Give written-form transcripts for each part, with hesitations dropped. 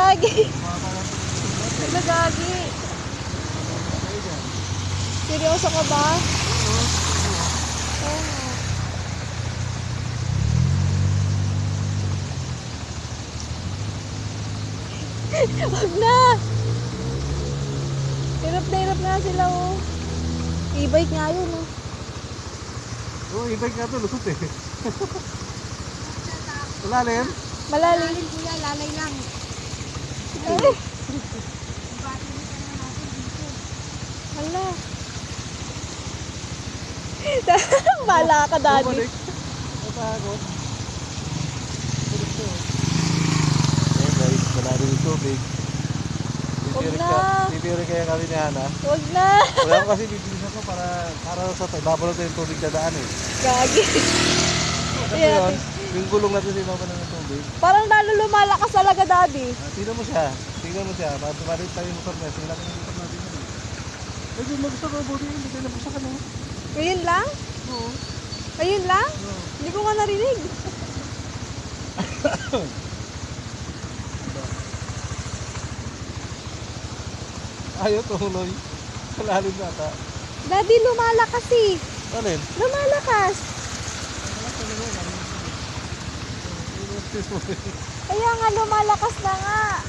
Gagi. Ano gagi? Seryoso ka ba? Oo. Wag na! Hirap na sila oh. E-bike nga yun oh. Oo, e-bike nga to, lusot eh. Malalim? Malalim. Kuya, lalay lang. Ay! Hala. Bala ka, daddy. Bumalik. Natakot. Bumalik to. Ayan guys, malalim yung tubig. Huwag na. Titirik kaya kami ni Hana. Huwag na. Wala ko kasi bibilisan ko para sa ibabaw natin yung tubig dadaan eh. Gagi. Kasi Ayan. yun, yung gulong natin sa ibabaw ng tubig. Parang lalo lumalakas talaga, daddy. Tingnan mo siya. Tingnan mo siya. Mabalik tayo yung motor na. Sila ko yung motor natin yun. Eh, yung mag-gusto ko, buti hindi kayo nabusa ka na. Ngayon lang? Oo. Ngayon lang? Oo. Hindi ko nga narinig. Ayaw tumuloy. Malalim na ata. Daddy, lumalakas eh. Alin? Lumalakas. Kaya nga lumalakas na nga.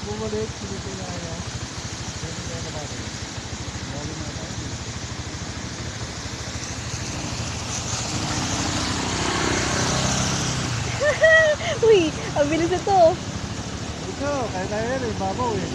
Bumalik. Hindi ko na kaya. Hindi kaya naman. Malalim na ata. Uy, ang bilis ito. Ito, kaya tayo yan eh. Babaw eh.